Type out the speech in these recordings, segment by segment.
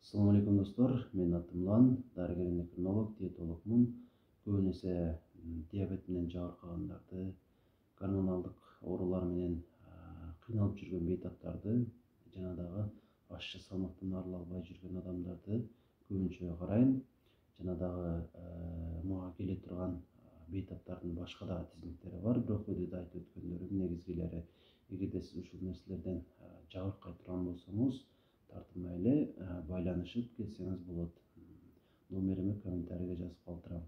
Assalamu alaikum достор, мен атым Лан, дарыгер эндокринолог, диетологмун. Көбүн эсе диабет менен жабыркагандарды, гормоналдык оорулар менен кыйналып жүргөн бейтаптарды, жана дагы ашчы салмактан арыла албай жүргөн адамдарды көбүнчө карайм. Жана дагы мага келе турган бейтаптардын башка дагы тизимдери бар, бирок видеода айтып өткөндөрүм негизгилери. Эгерде сиз ушул нерселерден жабыркай турган болсоңуз, тартынбай эле байланышып келсеңиз болот. Номериме комментарийге жазып калтырам.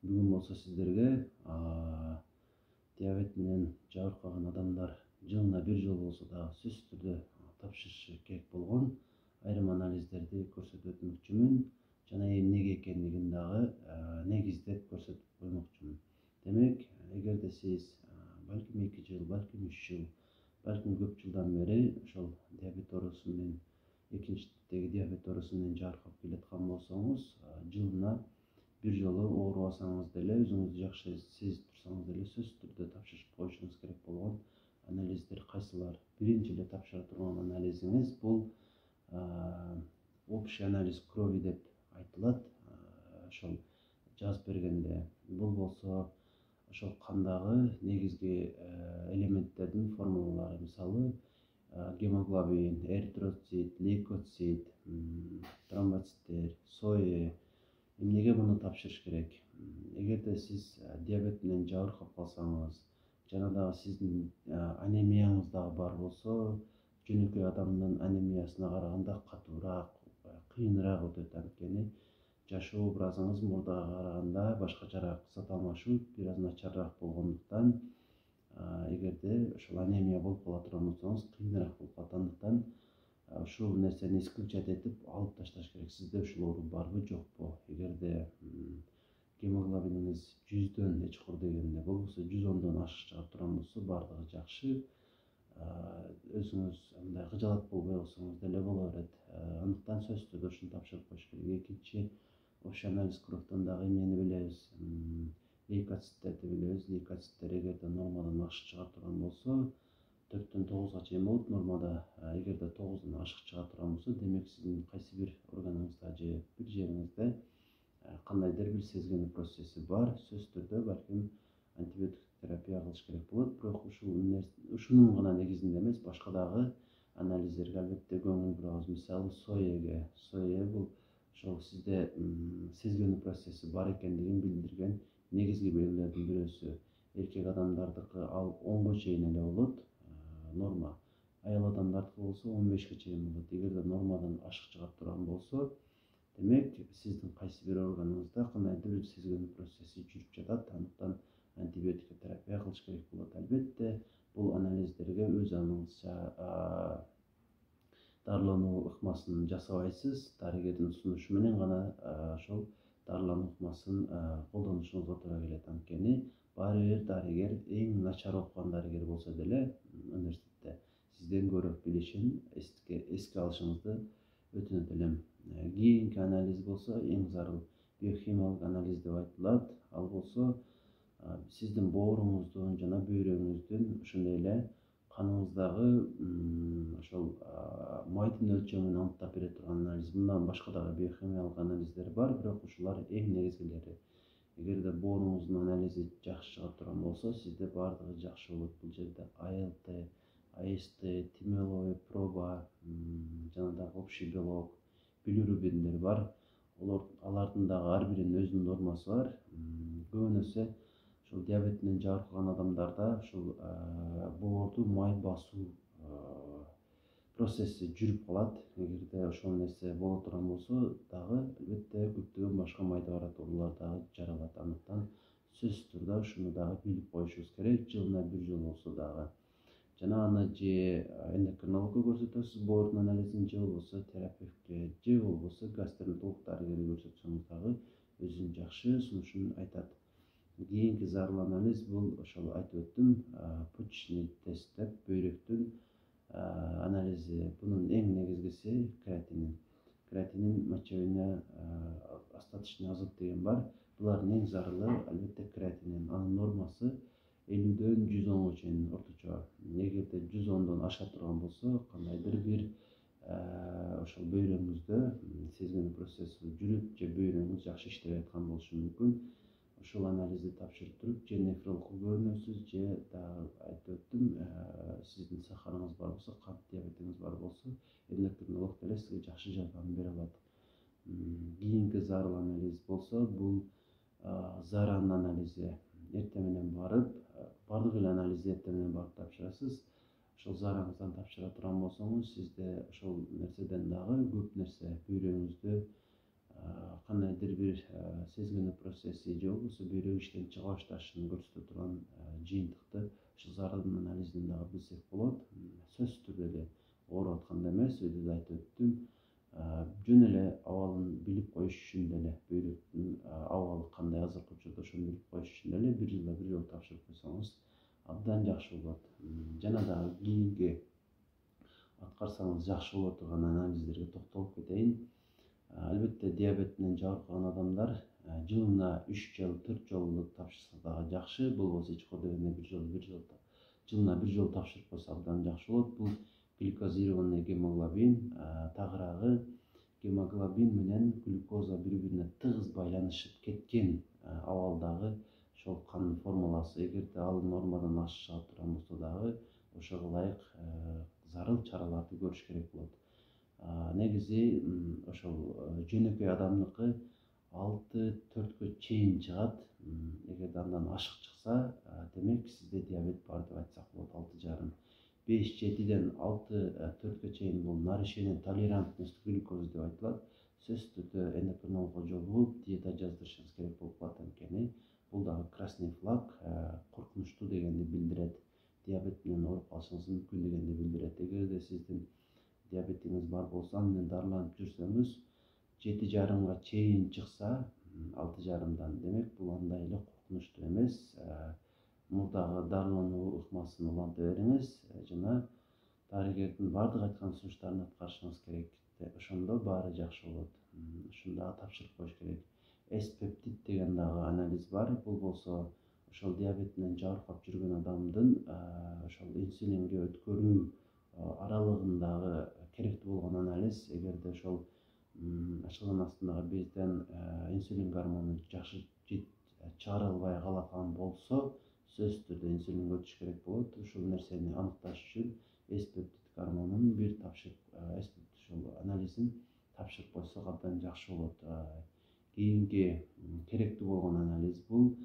Бүгүн болсо сиздерге диабет менен жабыркаган адамдар жылына бир жолу болсо дагы сөзсүз түрдө тапшырышы керек болгон айрым анализдерди көрсөтүп өтмөкчүмүн. Жана эмнеге экендигин дагы негиздеп көрсөтүп коймокчумун. Демек, эгерде сиз балким 2 жыл, балким 3 жыл, балким көп жылдан бери ошол диабет оорусу менен, экинчи типтеги диабет оорусу менен жабыркап келаткан болсоңуз, жылына бир жолу оорубасаңыз деле, өзүңүздү жакшы сезип турсаңыз деле, сөзсүз түрдө тапшырып коюшуңуз керек болгон анализдер кайсылар? Биринчи эле тапшыра турган анализиңиз бул общий анализ крови деп айтылат. Ошол жазып бергенде бул болсо ошол кандагы негизги элементтердин формулалары, мисалы гемоглобин, эритроцит, лейкоцит, тромбоциттер, сое. Эмнеге муну тапшырыш керек? Эгерде сиз диабет менен жабыркап калсаңыз, жана дагы сиздин анемияңыз дагы бар болсо, жөнөкөй адамдын анемиясына караганда катуураак, кыйыныраак өтөт. Анткени жашоо образыңыз мурдага караганда башкачараак, зат алмашуу бир аз начарраак болгондуктан, эгерде ошол анемия болуп кала турган болсоңуз, кыйыныраак болуп калат. Андыктан ушул нерсени исключать этип алып ташташ керек. Сизде ушул оору барбы, жокпу? Эгерде гемоглобиниңиз 100дөн эч чукур дегенде болбосо 110дон ашык чыгып турган болсо, бардыгы жакшы. Өзүңүз мындай кыжалат болбой калсаңыз деле боло берет. Андыктан сөзсүз түрдө ушуну тапшырып коюш керек. Экинчи, общий анализ кровдон дагы эмнени билебиз? Лейкоциттерди билебиз. Лейкоциттер эгерде нормадан ашык чыга турган болсо, 4дөн 9га чейин болот нормада. Эгерде 9дон ашык чыга турган болсо, демек сиздин кайсы бир органыңызда же бир жериңизде кандайдыр бир сезгенүү процесси бар. Сөзсүз түрдө балким антибиотик терапия кылыш керек болот. Бирок ушунун гана негизинде эмес, башка дагы анализдерге албетте көңүл бурабыз. Мисалы сое бул ошол сизде сезгенүү процесси бар экендигин билдирген негизги белгилердин бирөөсү. Эркек адамдардыкы ал 10го чейин эле болот, норма. Аял адамдардыкы болсо 15ге чейин болот. Эгерде нормадан ашык чыга турган болсо, демек сиздин кайсы бир органыңызда кандайдыр бир сезгенүү процесси жүрүп жатат. Андыктан антибиотик терапия кылыш керек болот. Албетте, бул анализдерге өз аңыңызча дарылануу ыкмасын жасабайсыз. Дарыгердин сунушу менен гана ошол дарылануу ыкмасын колдонушуңузга туура келет. Анткени баары бир дарыгер, эң начар окуган дарыгер болсо деле университетте сизден көрө билишин, эске алышыңызды өтүнөт элем. Кийинки анализ болсо эң зарыл биохимиялык анализ деп айтылат. Ал болсо сиздин бооруңуздун жана бөйрөгүңүздүн, ошондой эле каныңыздагы ошол майдын өлчөмүн аныктап бере турган анализ. Мындан башка дагы биохимиялык анализдер бар, бирок ушулар эң негизгилери. Эгерде бооруңуздун анализи жакшы чыга турган болсо, сизде бардыгы жакшы болот. Бул жерде АЛТ, АСТ, тимеловый проба, жана дагы общий белок, билирубиндер бар. Алардын дагы ар биринин өзүнүн нормасы бар. Көбүнесе ошол диабет менен жабыркаган адамдарда ошол боорду май басуу процесси жүрүп калат. Эгерде ошол нерсе боло турган болсо дагы, албетте, көптөгөн башка майда барат дагы жаралат. Андыктан сөзсүз түрдө ушуну дагы билип коюшубуз керек, жылына бир жолу болсо дагы. Жана аны же эндокринологко көрсөтөсүз боордун анализин, же болбосо терапевтке, же болбосо гастроэнтеролог дарыгерге көрсөтсөңүз дагы өзүнүн жакшы сунушун айтат. Кийинки зарыл анализ бул ошол айтып өттүм, почечный тест деп, бөйрөктүн анализи. Бунун эң негизгиси креатинин. Креатинин, мочевина, остаточный азот деген бар. Булардын эң зарылы албетте креатинин. Анын нормасы 50дөн 110га чейин орточо. Эгерде 110дон аша турган болсо, кандайдыр бир ошол бөйрөгүңүздө сезгенүү процесси жүрүп же бөйрөгүңүз жакшы иштеп аткан болушу мүмкүн. Ошол анализди тапшырып туруп же нефрологко көрүнөсүз, же дагы айтып өттүм, сиздин сахарыңыз бар болсо, кант диабетиңиз бар болсо, эндокринолог деле сизге жакшы жардам бере алат. Кийинки зарыл анализ болсо, бул заран анализи. Эртең менен барып, бардык эле анализди эртең менен барып тапшырасыз. Ошол зараңыздан тапшыра турган болсоңуз, сизде ошол нерседен дагы көп нерсе бөйрөгүңүздө кандайдыр бир сезгенүү процесси же болбосо бөйрөк иштен чыга башташын көрсөтө турган жыйынтыкты ошол зарыл анализден дагы билсек болот. Сөзсүз түрдө эле ооруп атканда эмес, видеодо айтып өттүм. Жөн эле абалын билип коюш үчүн деле, бөйрөктүн абалы кандай азыркы учурда ошону билип коюш үчүн деле бир жылда бир жолу тапшырып койсоңуз абдан жакшы болот. Жана дагы кийинки аткарсаңыз жакшы боло турган анализдерге токтолуп кетейин. Албетте диабет менен жабыркаган адамдар жылына 3 жыл, 4 жолу тапшырса дагы жакшы. Болбосо эч кол дегенде жылына бир жолу тапшырып койсо абдан жакшы болот. Бул глюкозированный гемоглобин, тагыраагы гемоглобин менен глюкоза бири-бирине тыгыз байланышып кеткен абалдагы ошол кандын формуласы. Эгерде ал нормадан ашып чыга турган болсо дагы ошого ылайык зарыл чараларды көрүш керек болот. Негизи ошол жөнөкөй адамдыкы 6-4кө чейин чыгат. Эгерде андан ашык чыкса, демек сизде диабет бар деп айтсак болот. 6,5 5-7ден 6-4кө чейин бул нарушение толерантность глюкозы деп айтылат. Сөзсүз түрдө эндокринологко жолугуп, диета жаздырышыңыз керек болуп калат. Анткени бул дагы красный флаг, коркунучтуу дегенди билдирет. Диабет менен ооруп калышыңыз мүмкүн дегенди билдирет. Эгерде сиздин диабетиңиз бар болсо, аны менен дарыланып жүрсөңүз, 7,5га чейин чыкса, 6,5дан, демек бул андай эле коркунучтуу эмес. Мурдагы дарылануу ыкмасын уланта бериңиз жана дарыгердин бардык айткан сунуштарын аткарышыңыз керек. Ошондо баары жакшы болот. Ушуну дагы тапшырып коюш керек. С-пептид деген дагы анализ бар. Бул болсо ошол диабет менен жабыркап жүргөн адамдын ошол инсулинге өткөрүү аралыгындагы керектүү болгон анализ. Эгерде ошол ачылган астындагы безден инсулин гормону жакшы чыгарылбай калган болсо, сөзсүз түрдө инсулинге өтүш керек болот. Ушул нерсени аныкташ үчүн S-пептид гормонун бир тапшырып, ошол анализин тапшырып койсок абдан жакшы болот. Кийинки керектүү болгон анализ бул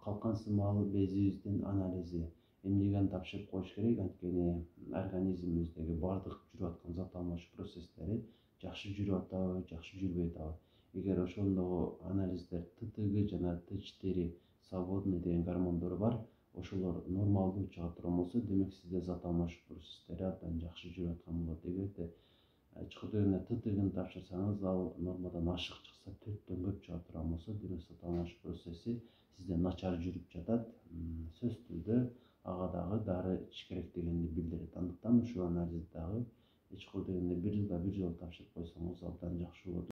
калкан сымал безибиздин анализи. Эмнеге аны тапшырып коюш керек? Анткени организмибиздеги бардык жүрүп аткан зат алмашуу процесстери жакшы жүрүп атабы, жакшы жүрбөй атабы. Эгер ошондогу анализдер ТТГ жана Т4 свободный деген гормондор бар, ошолор нормалдуу чыга турган болсо, демек сизде зат алмашуу процесстери абдан жакшы жүрүп аткан болот. Эгерде чыкыр дегенде ТТГны тапшырсаңыз, ал нормадан ашык чыкса, 4төн көп чыга турган болсо, демек зат алмашуу процесси сизде начар жүрүп жатат. Сөзсүз түрдө ага дагы дары ичиш керек дегенди билдирет. Андыктан ушул анализди дагы эч кол дегенде бир жылда бир жолу тапшырып койсоңуз абдан жакшы болот.